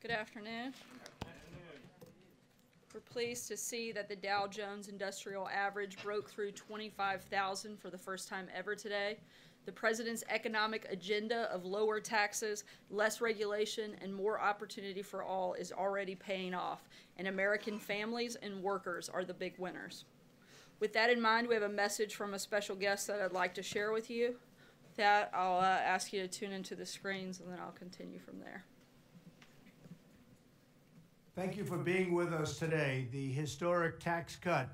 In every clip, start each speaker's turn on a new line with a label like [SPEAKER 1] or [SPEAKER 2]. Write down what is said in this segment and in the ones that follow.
[SPEAKER 1] Good afternoon. We're pleased to see that the Dow Jones Industrial Average broke through 25,000 for the first time ever today. The President's economic agenda of lower taxes, less regulation, and more opportunity for all is already paying off, and American families and workers are the big winners. With that in mind, we have a message from a special guest that I'd like to share with you. With that, I'll ask you to tune into the screens, and then I'll continue from there.
[SPEAKER 2] Thank you for being with us today. The historic tax cut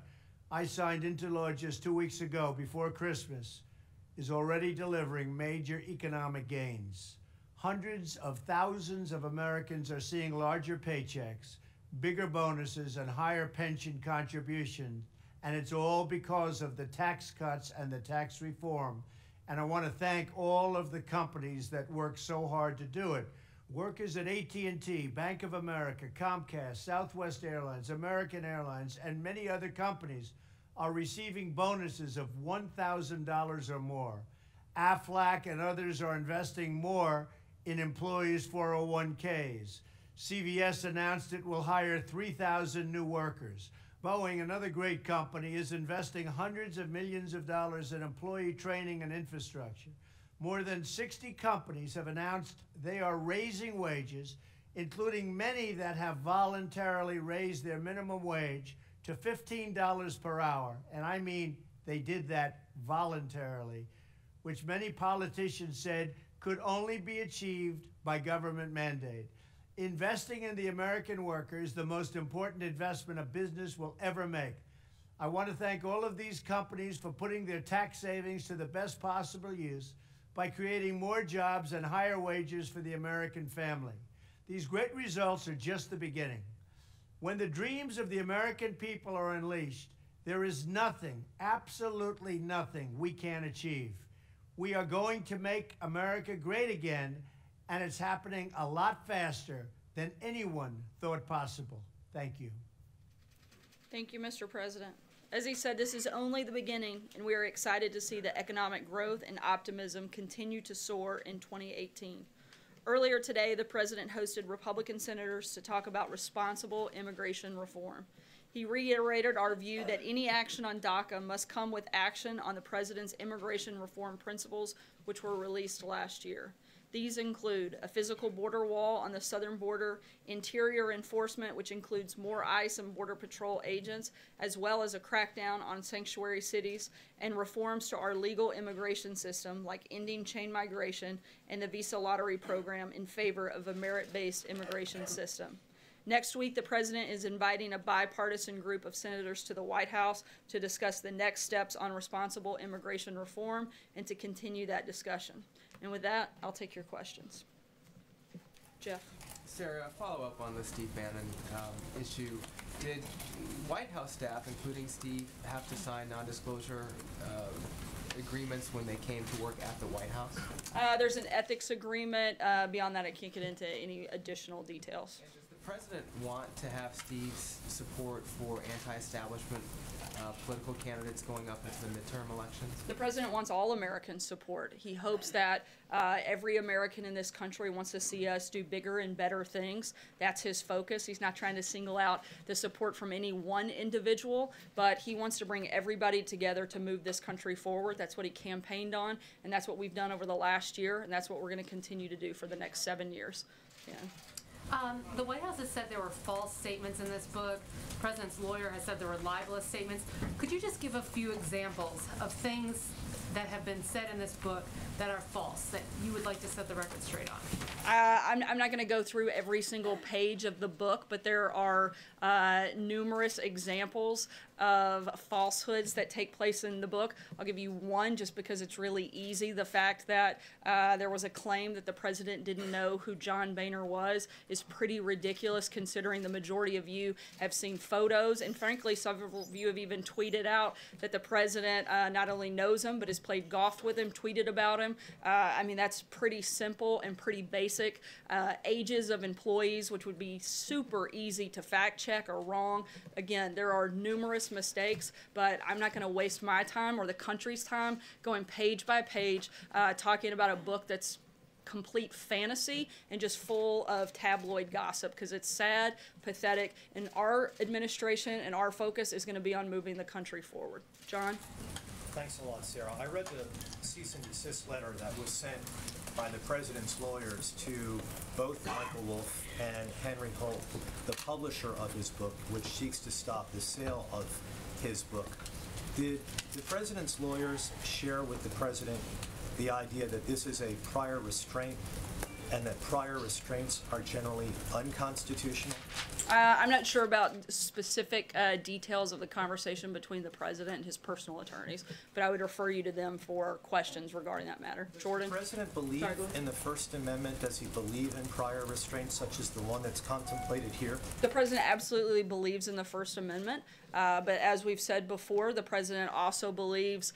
[SPEAKER 2] I signed into law just 2 weeks ago before Christmas is already delivering major economic gains. Hundreds of thousands of Americans are seeing larger paychecks, bigger bonuses, and higher pension contributions, and it's all because of the tax cuts and the tax reform. And I want to thank all of the companies that work so hard to do it. Workers at AT&T, Bank of America, Comcast, Southwest Airlines, American Airlines, and many other companies are receiving bonuses of $1,000 or more. Aflac and others are investing more in employees' 401ks. CVS announced it will hire 3,000 new workers. Boeing, another great company, is investing hundreds of millions of dollars in employee training and infrastructure. More than 60 companies have announced they are raising wages, including many that have voluntarily raised their minimum wage to $15 per hour. And I mean, they did that voluntarily, which many politicians said could only be achieved by government mandate. Investing in the American worker is the most important investment a business will ever make. I want to thank all of these companies for putting their tax savings to the best possible use by creating more jobs and higher wages for the American family. These great results are just the beginning. When the dreams of the American people are unleashed, there is nothing, absolutely nothing we can't achieve. We are going to make America great again, and it's happening a lot faster than anyone thought possible. Thank you.
[SPEAKER 1] Thank you, Mr. President. As he said, this is only the beginning, and we are excited to see the economic growth and optimism continue to soar in 2018. Earlier today, the President hosted Republican senators to talk about responsible immigration reform. He reiterated our view that any action on DACA must come with action on the President's immigration reform principles, which were released last year. These include a physical border wall on the southern border, interior enforcement, which includes more ICE and Border Patrol agents, as well as a crackdown on sanctuary cities, and reforms to our legal immigration system, like ending chain migration and the visa lottery program in favor of a merit-based immigration system. Next week, the President is inviting a bipartisan group of senators to the White House to discuss the next steps on responsible immigration reform and to continue that discussion. And with that, I'll take your questions. Jeff.
[SPEAKER 3] Sarah, a follow-up on the Steve Bannon issue. Did White House staff, including Steve, have to sign non-disclosure agreements when they came to work at the White House?
[SPEAKER 1] There's an ethics agreement. Beyond that, I can't get into any additional details.
[SPEAKER 3] And does the President want to have Steve's support for anti-establishment political candidates going up into the midterm elections?
[SPEAKER 1] The President wants all Americans' support. He hopes that every American in this country wants to see us do bigger and better things. That's his focus. He's not trying to single out the support from any one individual, but he wants to bring everybody together to move this country forward. That's what he campaigned on, and that's what we've done over the last year, and that's what we're going to continue to do for the next 7 years. Yeah.
[SPEAKER 4] The White House has said there were false statements in this book. The President's lawyer has said there were libelous statements. Could you just give a few examples of things that have been said in this book that are false, that you would like to set the record straight on?
[SPEAKER 1] I'm not going to go through every single page of the book, but there are numerous examples of falsehoods that take place in the book. I'll give you one just because it's really easy. The fact that there was a claim that the President didn't know who John Boehner was is pretty ridiculous, considering the majority of you have seen photos, and frankly, several of you have even tweeted out that the President not only knows him, but has played golf with him, tweeted about him. I mean, that's pretty simple and pretty basic. Ages of employees, which would be super easy to fact check, are wrong. Again, there are numerous mistakes, but I'm not going to waste my time or the country's time going page by page talking about a book that's complete fantasy and just full of tabloid gossip, because it's sad, pathetic, and our administration and our focus is going to be on moving the country forward. John?
[SPEAKER 5] Thanks a lot, Sarah. I read the cease and desist letter that was sent by the president's lawyers to both Michael Wolff and Henry Holt, the publisher of his book, which seeks to stop the sale of his book. Did the president's lawyers share with the president the idea that this is a prior restraint and that prior restraints are generally unconstitutional?
[SPEAKER 1] I'm not sure about specific details of the conversation between the president and his personal attorneys, but I would refer you to them for questions regarding that matter. Jordan?
[SPEAKER 5] Does the president believe
[SPEAKER 1] Sorry, go ahead.
[SPEAKER 5] in the First Amendment? Does he believe in prior restraints such as the one that's contemplated here?
[SPEAKER 1] The president absolutely believes in the First Amendment, but as we've said before, the president also believes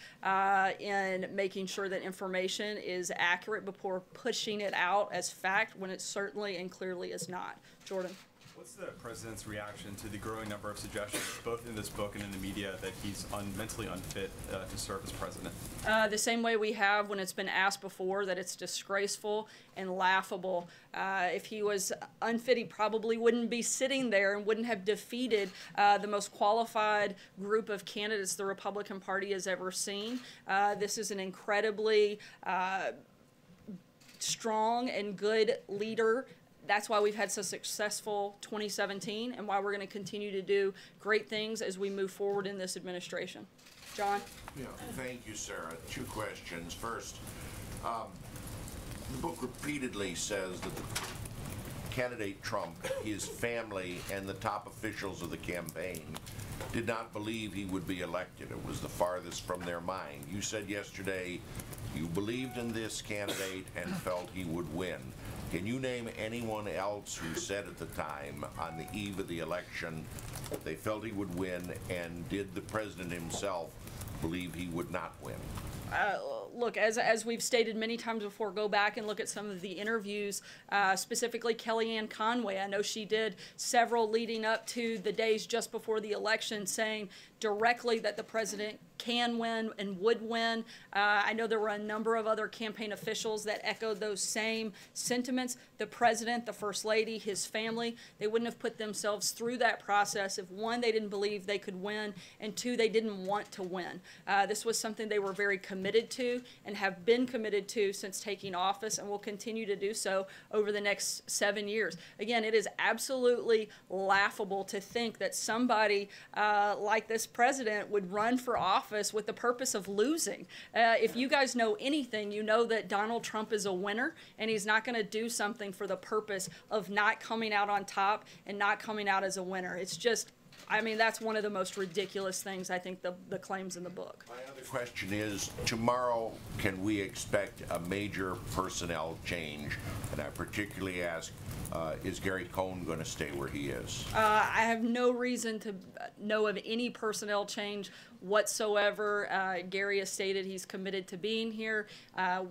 [SPEAKER 1] in making sure that information is accurate before pushing it out as fact when it certainly and clearly is not. Jordan?
[SPEAKER 6] What's the president's reaction to the growing number of suggestions, both in this book and in the media, that he's mentally unfit to serve as president?
[SPEAKER 1] The same way we have when it's been asked before that it's disgraceful and laughable. If he was unfit, he probably wouldn't be sitting there and wouldn't have defeated the most qualified group of candidates the Republican Party has ever seen. This is an incredibly strong and good leader. That's why we've had such a successful 2017 and why we're going to continue to do great things as we move forward in this administration. John?
[SPEAKER 7] Yeah, thank you, Sarah. Two questions. First, the book repeatedly says that the candidate Trump, his family, and the top officials of the campaign did not believe he would be elected. It was the farthest from their mind. You said yesterday you believed in this candidate and felt he would win. Can you name anyone else who said at the time, on the eve of the election, they felt he would win, and did the president himself believe he would not win?
[SPEAKER 1] Look, as we've stated many times before, go back and look at some of the interviews, specifically Kellyanne Conway. I know she did several leading up to the days just before the election, saying directly that the president can win and would win. I know there were a number of other campaign officials that echoed those same sentiments. The president, the first lady, his family, they wouldn't have put themselves through that process if, one, they didn't believe they could win, and two, they didn't want to win. This was something they were very committed to and have been committed to since taking office, and will continue to do so over the next 7 years. Again, it is absolutely laughable to think that somebody like this president would run for office with the purpose of losing. If you guys know anything, you know that Donald Trump is a winner, and he's not going to do something for the purpose of not coming out on top and not coming out as a winner. It's just, I mean, that's one of the most ridiculous things, I think, the claims in the book.
[SPEAKER 7] My other question is, tomorrow, can we expect a major personnel change? And I particularly ask, is Gary Cohn going to stay where he is?
[SPEAKER 1] I have no reason to know of any personnel change whatsoever. Gary has stated he's committed to being here.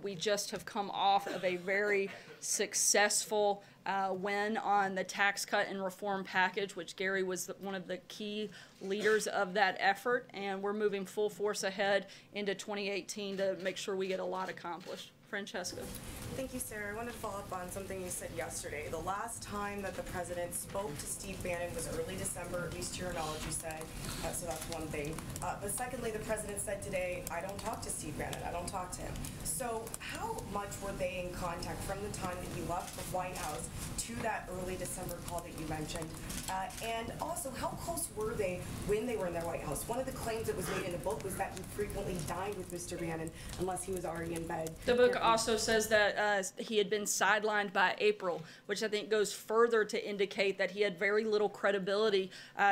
[SPEAKER 1] We just have come off of a very successful win on the tax cut and reform package, which Gary was one of the key leaders of that effort, and we're moving full force ahead into 2018 to make sure we get a lot accomplished. Francesca.
[SPEAKER 8] Thank you, Sarah. I wanted to follow up on something you said yesterday. The last time that the president spoke to Steve Bannon was early December, at least to your knowledge, you said. So that's one thing. But secondly, the president said today, I don't talk to Steve Bannon. I don't talk to him. So how much were they in contact from the time that he left the White House to that early December call that you mentioned? And also, how close were they when they were in their White House? One of the claims that was made in the book was that he frequently dined with Mr. Bannon unless he was already in bed.
[SPEAKER 1] The book also says that he had been sidelined by April, which I think goes further to indicate that he had very little credibility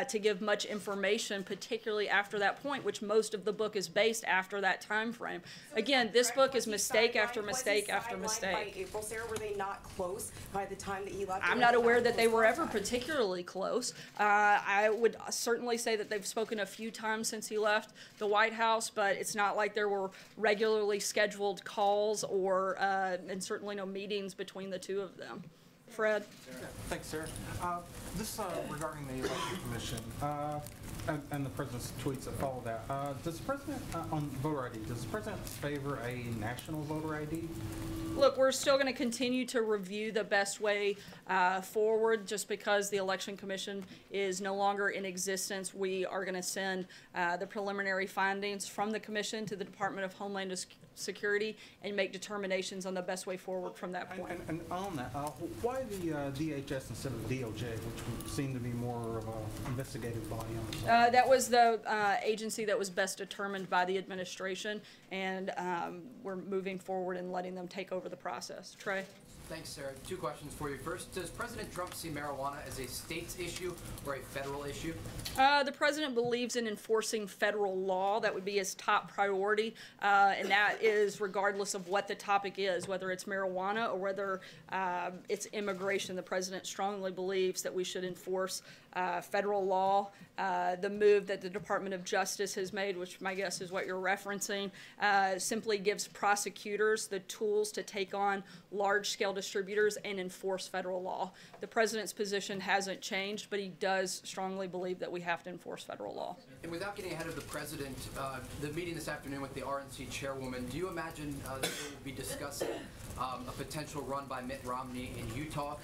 [SPEAKER 1] to give much information, particularly after that point, which most of the book is based after that time frame.
[SPEAKER 8] So
[SPEAKER 1] Again, this book is
[SPEAKER 8] was he
[SPEAKER 1] mistake
[SPEAKER 8] sidelined?
[SPEAKER 1] after mistake after
[SPEAKER 8] Was he
[SPEAKER 1] mistake.
[SPEAKER 8] sidelined by April, Sarah? Were they not close by the time that he left?
[SPEAKER 1] I'm not aware that they were ever particularly close. I would certainly say that they've spoken a few times since he left the White House, but it's not like there were regularly scheduled calls or, and certainly no meetings between the two of them. Fred?
[SPEAKER 9] Thanks, Sarah. This regarding the election commission and the president's tweets that follow that. Does the president on voter ID? Does the president favor a national voter ID?
[SPEAKER 1] Look, we're still going to continue to review the best way forward. Just because the Election Commission is no longer in existence, we are going to send the preliminary findings from the commission to the Department of Homeland Security and make determinations on the best way forward from that point.
[SPEAKER 9] And on that, why the DHS instead of DOJ, which would seem to be more of an investigative body on this?
[SPEAKER 1] That was the agency that was best determined by the administration, and we're moving forward and letting them take over the process. Trey?
[SPEAKER 10] Thanks, Sarah. 2 questions for you. First, does President Trump see marijuana as a state's issue or a federal issue?
[SPEAKER 1] The president believes in enforcing federal law. That would be his top priority, and that is regardless of what the topic is, whether it's marijuana or whether it's immigration. The president strongly believes that we should enforce federal law. The move that the Department of Justice has made, which my guess is what you're referencing, simply gives prosecutors the tools to take on large-scale distributors and enforce federal law. The president's position hasn't changed, but he does strongly believe that we have to enforce federal law.
[SPEAKER 10] And without getting ahead of the president, the meeting this afternoon with the RNC chairwoman, do you imagine that they will be discussing a potential run by Mitt Romney in Utah?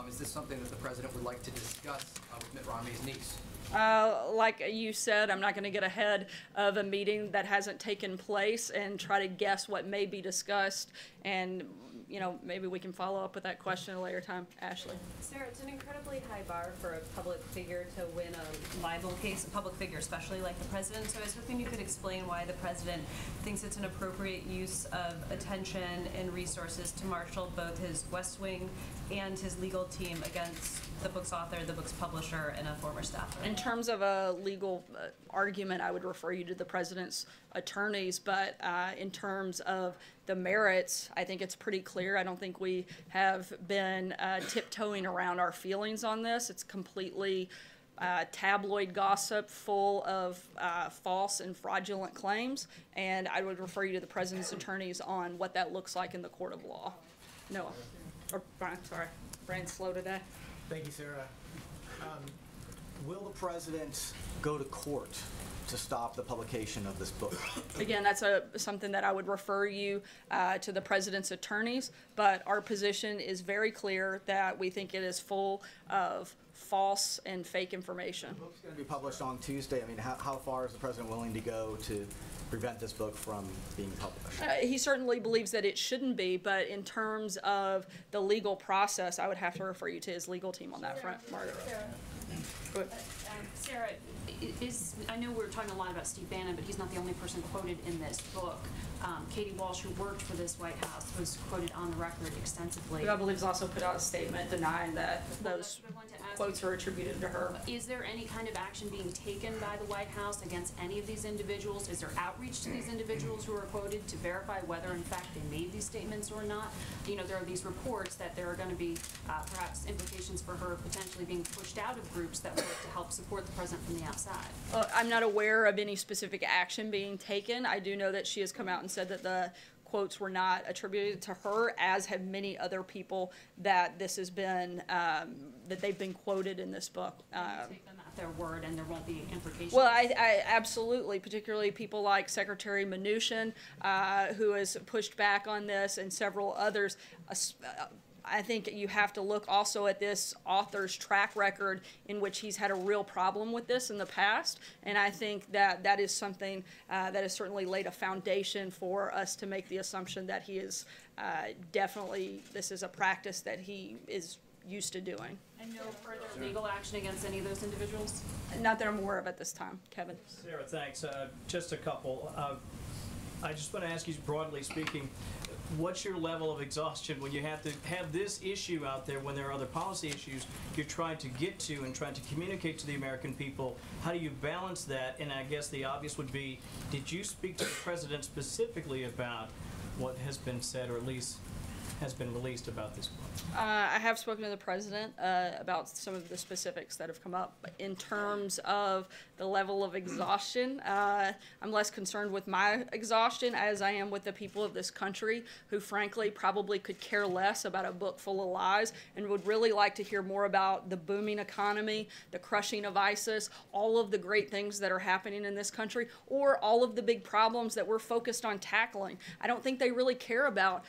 [SPEAKER 10] Is this something that the president would like to discuss with Mitt Romney's niece?
[SPEAKER 1] Like you said, I'm not going to get ahead of a meeting that hasn't taken place and try to guess what may be discussed. And, you know, maybe we can follow up with that question at a later time. Ashley.
[SPEAKER 11] Sarah, it's an incredibly high bar for a public figure to win a libel case, a public figure especially like the president. So I was hoping you could explain why the president thinks it's an appropriate use of attention and resources to marshal both his West Wing and his legal team against the book's author, the book's publisher, and a former staffer.
[SPEAKER 1] In terms of a legal argument, I would refer you to the president's attorneys, but in terms of the merits, I think it's pretty clear. I don't think we have been tiptoeing around our feelings on this. It's completely tabloid gossip full of false and fraudulent claims, and I would refer you to the president's attorneys on what that looks like in the court of law. Noah. Or Brian, sorry. Brian's slow today.
[SPEAKER 5] Thank you, Sarah. Will the president go to court to stop the publication of this book?
[SPEAKER 1] Again, that's something that I would refer you to the president's attorneys, but our position is very clear that we think it is full of false and fake information.
[SPEAKER 5] The book's going to be published on Tuesday. I mean, how far is the president willing to go to prevent this book from being published?
[SPEAKER 1] He certainly believes that it shouldn't be, but in terms of the legal process, I would have to refer you to his legal team on that front. Margaret. Go ahead.
[SPEAKER 12] Sarah, I know we're talking a lot about Steve Bannon, but he's not the only person quoted in this book. Katie Walsh, who worked for this White House, was quoted on the record extensively.
[SPEAKER 1] Who I believe has also put out a statement denying that those quotes are attributed to her.
[SPEAKER 12] Is there any kind of action being taken by the White House against any of these individuals? Is there outreach to these individuals who are quoted to verify whether, in fact, they made these statements or not? You know, there are these reports that there are going to be perhaps implications for her potentially being pushed out of groups that work to help support the president from the outside.
[SPEAKER 1] I'm not aware of any specific action being taken. I do know that she has come out and said that the quotes were not attributed to her, as have many other people that this has been, that they've been quoted in this book.
[SPEAKER 12] Take them at their word and there won't be implications?
[SPEAKER 1] Well, I absolutely, particularly people like Secretary Mnuchin, who has pushed back on this, and several others. I think you have to look also at this author's track record in which he's had a real problem with this in the past, and I think that that is something that has certainly laid a foundation for us to make the assumption that he is definitely, this is a practice that he is used to doing.
[SPEAKER 12] And no further legal action against any of those individuals?
[SPEAKER 1] Not that I'm aware of at this time. Kevin.
[SPEAKER 13] Sarah, thanks. Just a couple. I just want to ask you, broadly speaking, what's your level of exhaustion when you have to have this issue out there when there are other policy issues you're trying to get to and trying to communicate to the American people? How do you balance that? And I guess the obvious would be, did you speak to the president specifically about what has been said, or at least has been released about this book?
[SPEAKER 1] I have spoken to the president about some of the specifics that have come up. In terms of the level of exhaustion, I'm less concerned with my exhaustion as I am with the people of this country who frankly probably could care less about a book full of lies and would really like to hear more about the booming economy, the crushing of ISIS, all of the great things that are happening in this country, or all of the big problems that we're focused on tackling. I don't think they really care about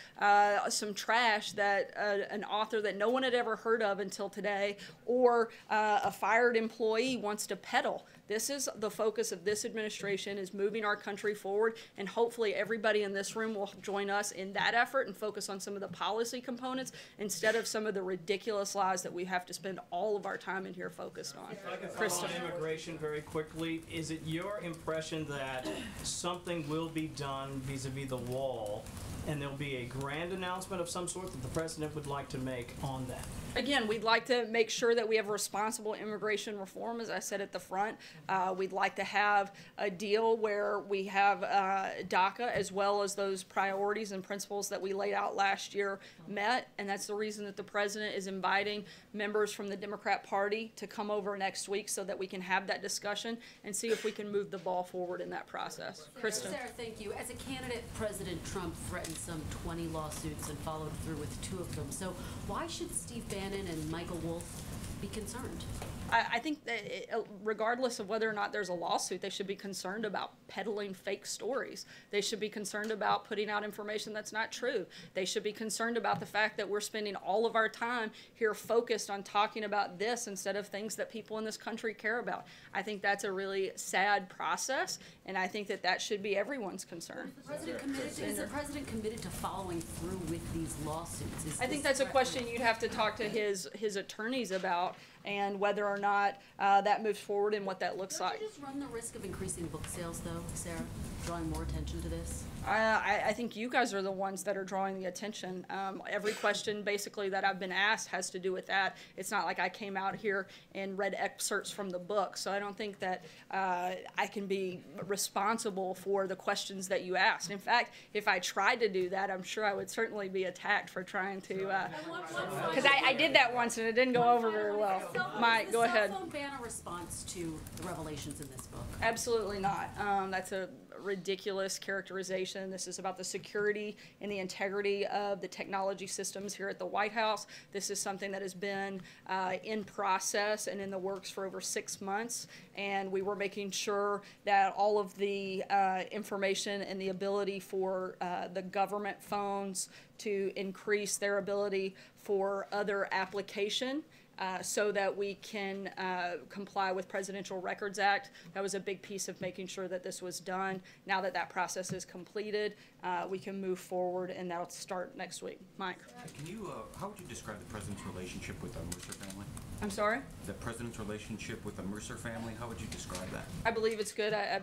[SPEAKER 1] some trash that an author that no one had ever heard of until today, or a fired employee wants to peddle. This is the focus of this administration, is moving our country forward, and hopefully everybody in this room will join us in that effort and focus on some of the policy components instead of some of the ridiculous lies that we have to spend all of our time in here focused on.
[SPEAKER 13] If I can follow on immigration very quickly, is it your impression that something will be done vis-a-vis the wall, and there'll be a grand announcement of some sort that the president would like to make on that?
[SPEAKER 1] Again, we'd like to make sure that we have responsible immigration reform, as I said at the front. We'd like to have a deal where we have DACA as well as those priorities and principles that we laid out last year met, and that's the reason that the president is inviting members from the Democrat Party to come over next week so that we can have that discussion and see if we can move the ball forward in that process. Kristen.
[SPEAKER 14] Sarah, thank you. As a candidate, President Trump threatened some 20 lawsuits and followed through with 2 of them. So why should Steve Bannon and Michael Wolff be concerned?
[SPEAKER 1] I think that regardless of whether or not there's a lawsuit, they should be concerned about peddling fake stories. They should be concerned about putting out information that's not true. They should be concerned about the fact that we're spending all of our time here focused on talking about this instead of things that people in this country care about. I think that's a really sad process, and I think that that should be everyone's concern.
[SPEAKER 14] Is the president committed to following through with these lawsuits?
[SPEAKER 1] I think that's a question you'd have to talk to his attorneys about, and whether or not that moves forward and what that looks like.
[SPEAKER 14] Don't you just run the risk of increasing book sales, though, Sarah, drawing more attention to this?
[SPEAKER 1] I think you guys are the ones that are drawing the attention. Every question basically that I've been asked has to do with that. It's not like I came out here and read excerpts from the book, so I don't think that I can be responsible for the questions that you asked. In fact, if I tried to do that, I'm sure I would certainly be attacked for trying to, because I did that once and it didn't go over very well. Mike, go ahead.
[SPEAKER 14] Is the cell phone ban a response to the revelations in this book?
[SPEAKER 1] Absolutely not. That's a ridiculous characterization. This is about the security and the integrity of the technology systems here at the White House. This is something that has been in process and in the works for over 6 months, and we were making sure that all of the information and the ability for the government phones to increase their ability for other application so that we can comply with Presidential Records Act. That was a big piece of making sure that this was done. Now that that process is completed, we can move forward, and that'll start next week. Mike?
[SPEAKER 15] Can you, how would you describe the president's relationship with the Mercer family?
[SPEAKER 1] I'm sorry?
[SPEAKER 15] The president's relationship with the Mercer family, how would you describe that?
[SPEAKER 1] I believe it's good. I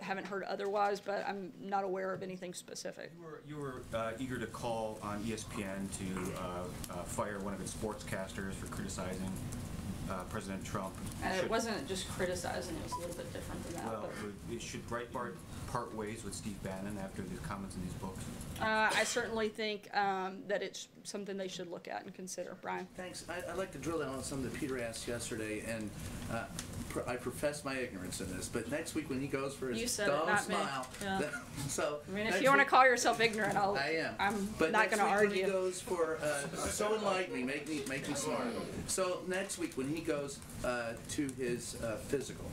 [SPEAKER 1] haven't heard otherwise, but I'm not aware of anything specific.
[SPEAKER 15] You were eager to call on ESPN to fire one of its sportscasters for criticizing President Trump.
[SPEAKER 1] It wasn't just criticizing, it was a little bit different than that.
[SPEAKER 15] Well, should Breitbart part ways with Steve Bannon after these comments in these books?
[SPEAKER 1] I certainly think that it's something they should look at and consider. Brian?
[SPEAKER 16] Thanks. I'd like to drill down on something that Peter asked yesterday, and I profess my ignorance in this, but next week when he goes for his dumb smile,
[SPEAKER 1] yeah.
[SPEAKER 16] So
[SPEAKER 1] I mean, if you want to call yourself ignorant, I'm
[SPEAKER 16] but
[SPEAKER 1] not going to argue.
[SPEAKER 16] When he goes for so enlightening, make me smart. So next week when he goes to his physical,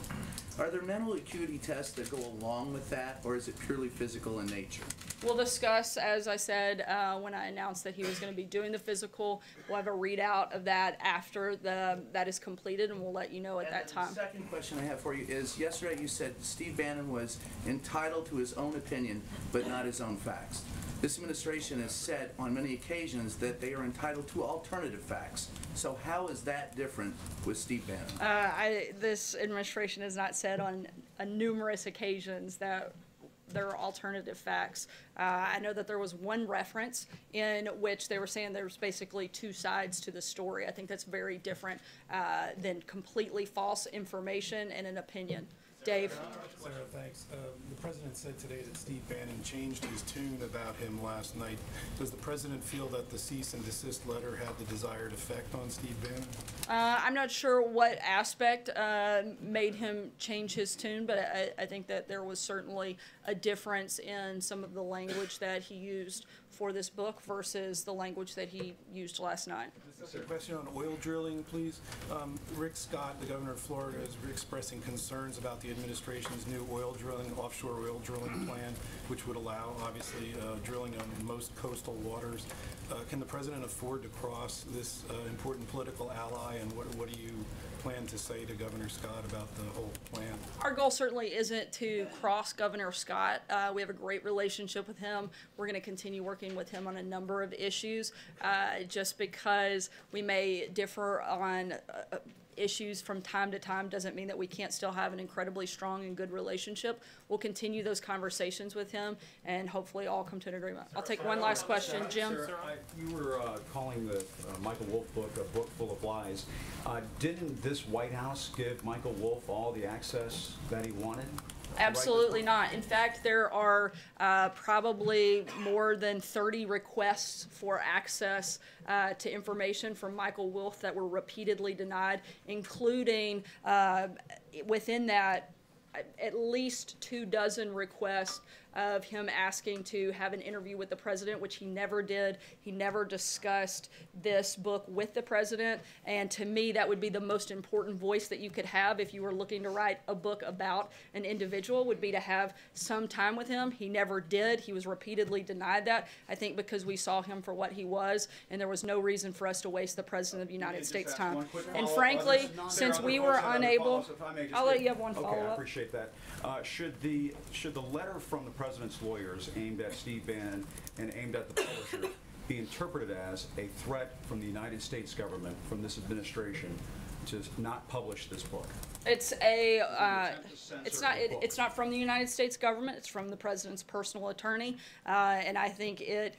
[SPEAKER 16] are there mental acuity tests that go along with that, or is it purely physical in nature?
[SPEAKER 1] We'll discuss, as I said, when I announced that he was going to be doing the physical. We'll have a readout of that after that is completed, and we'll let you know at that time.
[SPEAKER 16] The second question I have for you is, yesterday you said Steve Bannon was entitled to his own opinion, but not his own facts. This administration has said on many occasions that they are entitled to alternative facts. So how is that different with Steve Bannon?
[SPEAKER 1] This administration has not said on numerous occasions that there are alternative facts. I know that there was one reference in which they were saying there's basically 2 sides to the story. I think that's very different than completely false information and an opinion. Dave.
[SPEAKER 17] Sarah, thanks. The president said today that Steve Bannon changed his tune about him last night. Does the president feel that the cease and desist letter had the desired effect on Steve Bannon?
[SPEAKER 1] I'm not sure what aspect made him change his tune, but I think that there was certainly a difference in some of the language that he used for this book versus the language that he used last night.
[SPEAKER 17] A question on oil drilling, please. Rick Scott, the governor of Florida, is expressing concerns about the administration's new offshore oil drilling plan, which would allow, obviously, drilling on most coastal waters. Can the president afford to cross this important political ally, and what do you plan to say to Governor Scott about the whole plan?
[SPEAKER 1] Our goal certainly isn't to cross Governor Scott. We have a great relationship with him. We're going to continue working with him on a number of issues. Just because we may differ on issues from time to time doesn't mean that we can't still have an incredibly strong and good relationship. We'll continue those conversations with him and hopefully all come to an agreement. I'll take one last question. Jim?
[SPEAKER 18] You were calling the Michael Wolff book a book full of lies. Didn't this White House give Michael Wolff all the access that he wanted?
[SPEAKER 1] Absolutely not. In fact, there are probably more than 30 requests for access to information from Michael Wolff that were repeatedly denied, including within that at least 24 requests of him asking to have an interview with the president, which he never did. He never discussed this book with the president, and to me that would be the most important voice that you could have if you were looking to write a book about an individual, would be to have some time with him. He never did. He was repeatedly denied that, I think because we saw him for what he was, and there was no reason for us to waste the president of the United States' time. And frankly, since we were unable, I'll let you have one follow-up.
[SPEAKER 18] Okay, I appreciate that. Should the letter from the president's lawyers aimed at Steve Bannon and aimed at the publisher be interpreted as a threat from the United States government, from this administration, to not publish this book?
[SPEAKER 1] It's not from the United States government. It's from the president's personal attorney, and I think it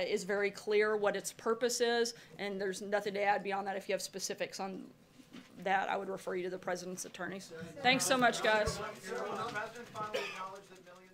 [SPEAKER 1] is very clear what its purpose is, and there's nothing to add beyond that. If you have specifics on that, I would refer you to the president's attorneys. Thanks so much, guys.
[SPEAKER 2] Will the president finally acknowledge that millions